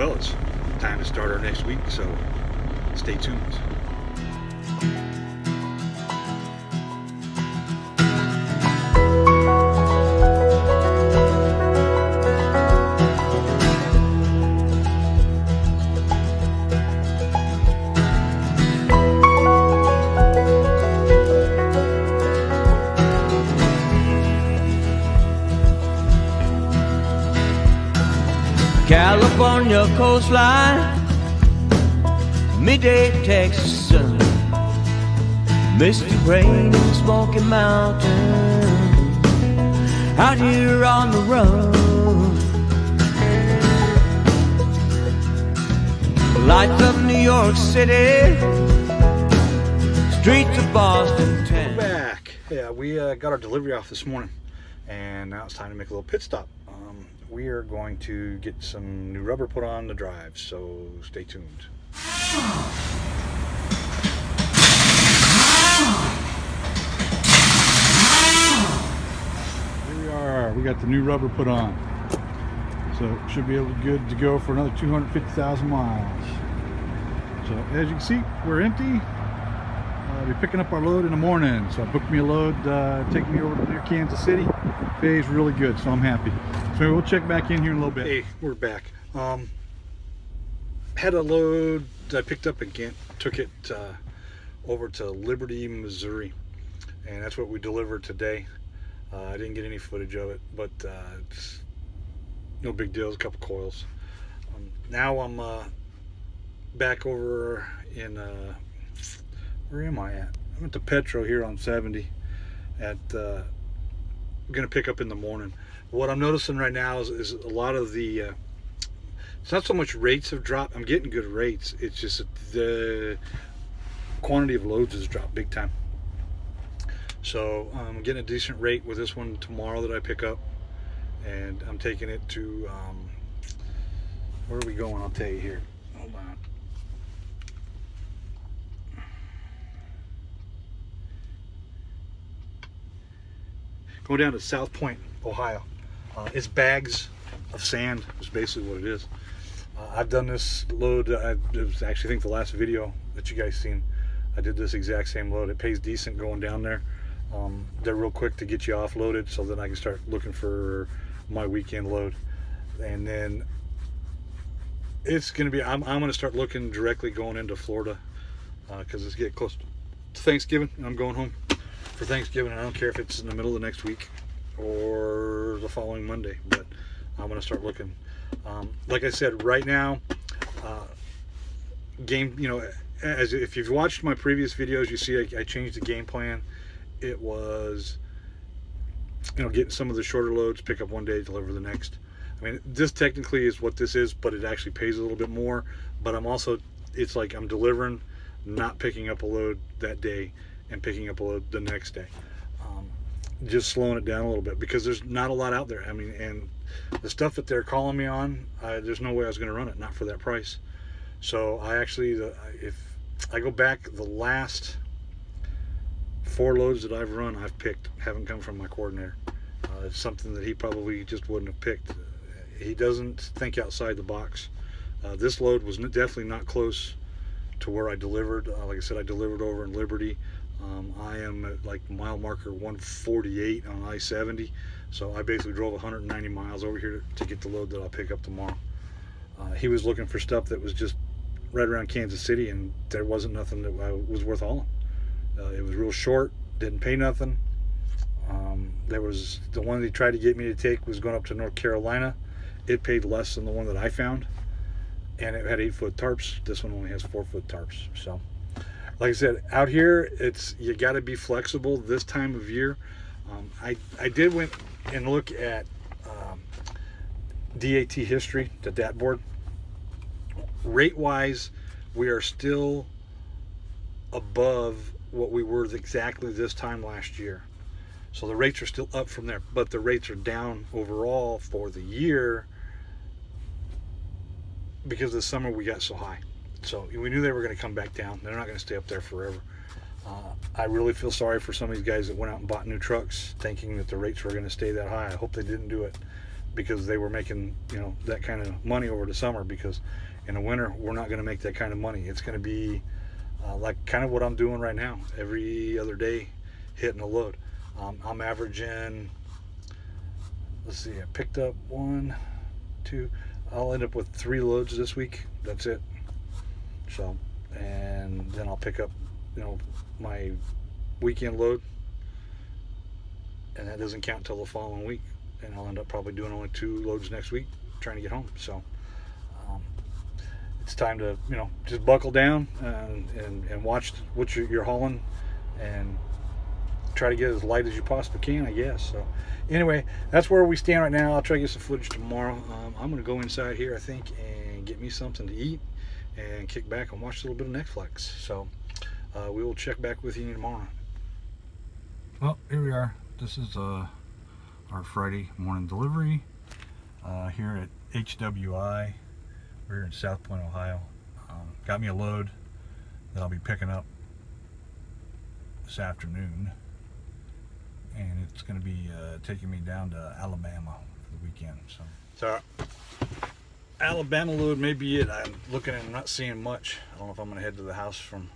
Well, it's time to start our next week, so stay tuned. California coastline, midday Texas sun, misty rain in the Smoky Mountains, out here on the run. Lights of New York City, streets of Boston town. We're back. Yeah, we got our delivery off this morning, and now it's time to make a little pit stop. We are going to get some new rubber put on the drive, so stay tuned. Here we are. We got the new rubber put on, so it should be good to go for another 250,000 miles. So as you can see, we're empty. I'll be picking up our load in the morning, so I booked me a load taking me over to near Kansas City. Pays really good, so I'm happy. So we'll check back in here in a little bit. Hey, we're back. Had a load I picked up again, took it over to Liberty, Missouri, and that's what we delivered today. I didn't get any footage of it, but it's no big deal. It's a couple coils. Now I'm back over in where am I at? I'm at the Petro here on 70 at I'm gonna pick up in the morning. What I'm noticing right now is a lot of the it's not so much rates have dropped. I'm getting good rates. It's just that the quantity of loads has dropped big time. So I'm getting a decent rate with this one tomorrow that I pick up, and I'm taking it to where are we going? I'll tell you here. Hold on. Going down to South Point, Ohio. It's bags of sand is basically what it is. I've done this load, it was actually I think the last video that you guys seen, I did this exact same load. It pays decent going down there. They're real quick to get you offloaded, so then I can start looking for my weekend load. And then it's gonna be, I'm gonna start looking directly going into Florida, because it's getting close to Thanksgiving and I'm going home for Thanksgiving. I don't care if it's in the middle of the next week or the following Monday, but I'm gonna start looking. Like I said, right now, as if you've watched my previous videos, you see I changed the game plan. It was, getting some of the shorter loads, pick up one day, deliver the next. I mean, this technically is what this is, but it actually pays a little bit more. But I'm also, it's like I'm delivering, not picking up a load that day and picking up a load the next day. Just slowing it down a little bit because there's not a lot out there. I mean, and the stuff that they're calling me on, there's no way I was going to run it, not for that price. So I actually, if I go back, the last 4 loads that I've run, I've picked, haven't come from my coordinator. It's something that he probably just wouldn't have picked. He doesn't think outside the box. This load was definitely not close to where I delivered. Like I said, I delivered over in Liberty. I am at like mile marker 148 on I-70, so I basically drove 190 miles over here to get the load that I'll pick up tomorrow. He was looking for stuff that was just right around Kansas City, and there wasn't nothing that was worth hauling. It was real short, didn't pay nothing. There was the one they tried to get me to take was going up to North Carolina. It paid less than the one that I found, and it had 8-foot tarps. This one only has 4-foot tarps. So like I said, out here, you got to be flexible this time of year. I did went and look at DAT history, the DAT board. Rate-wise, we are still above what we were exactly this time last year. So the rates are still up from there, but the rates are down overall for the year because this summer we got so high. So we knew they were going to come back down. They're not going to stay up there forever. I really feel sorry for some of these guys that went out and bought new trucks thinking that the rates were going to stay that high. I hope they didn't do it. because they were making, you know, that kind of money over the summer, because in the winter we're not going to make that kind of money. It's going to be like kind of what I'm doing right now, every other day hitting a load. I'm averaging, let's see, I picked up 1, 2, I'll end up with 3 loads this week. That's it. So, and then I'll pick up, you know, my weekend load, and that doesn't count till the following week, and I'll end up probably doing only 2 loads next week, trying to get home. So it's time to, you know, just buckle down and watch what you're hauling, and try to get as light as you possibly can, I guess. So anyway, that's where we stand right now. I'll try to get some footage tomorrow. I'm gonna go inside here, I think, and get me something to eat and kick back and watch a little bit of Netflix. So we will check back with you tomorrow. Well, here we are. This is our Friday morning delivery here at HWI. We're here in South Point, Ohio. Got me a load that I'll be picking up this afternoon, and it's going to be taking me down to Alabama for the weekend. So Alabama load may be it. I'm looking and not seeing much. I don't know if I'm going to head to the house from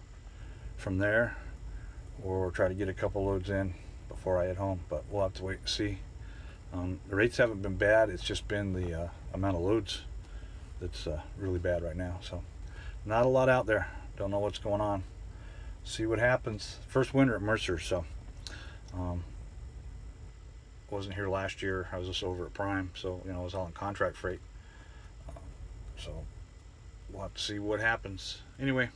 there, or try to get a couple loads in before I head home, but we'll have to wait and see. The rates haven't been bad. It's just been the amount of loads that's really bad right now. So not a lot out there. Don't know what's going on. See what happens. First winter at Mercer, so wasn't here last year. I was just over at Prime, so, you know, I was all in contract freight. So we'll have to see what happens. Anyway,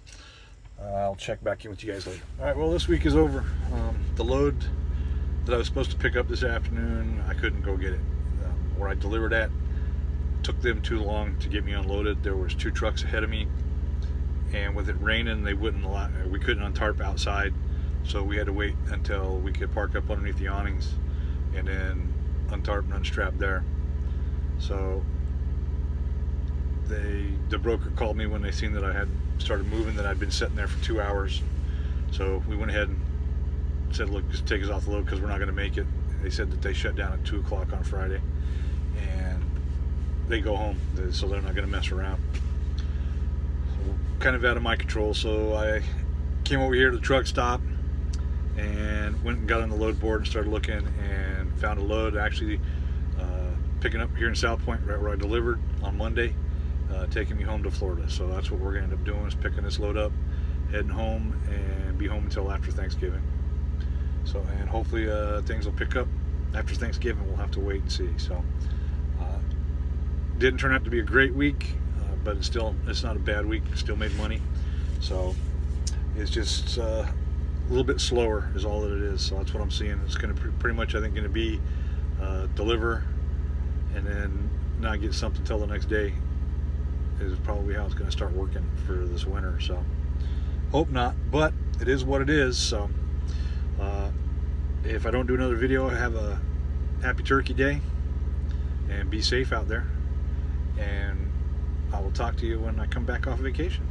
I'll check back in with you guys later. All right, well, this week is over. The load that I was supposed to pick up this afternoon, I couldn't go get it. Where I delivered at, took them too long to get me unloaded. There was 2 trucks ahead of me, and with it raining, we couldn't untarp outside, so we had to wait until we could park up underneath the awnings and then untarp and unstrap there. So the broker called me when they seen that I had started moving, that I'd been sitting there for 2 hours. So we went ahead and said, look, just take us off the load because we're not going to make it. They said that they shut down at 2 o'clock on Friday, and they go home, so they're not going to mess around. So kind of out of my control. So I came over here to the truck stop and went and got on the load board and started looking, and found a load actually picking up here in South Point, right where I delivered on Monday, taking me home to Florida. So that's what we're going to end up doing, is picking this load up, heading home, and be home until after Thanksgiving. So, and hopefully things will pick up after Thanksgiving. We'll have to wait and see. So didn't turn out to be a great week, but it's not a bad week. Still made money. So it's just a little bit slower is all that it is. So that's what I'm seeing. It's going to pretty much, I think, going to be deliver and then not get something till the next day is probably how it's going to start working for this winter. So hope not, but it is what it is. So if I don't do another video, have a happy Turkey Day and be safe out there, and I will talk to you when I come back off vacation.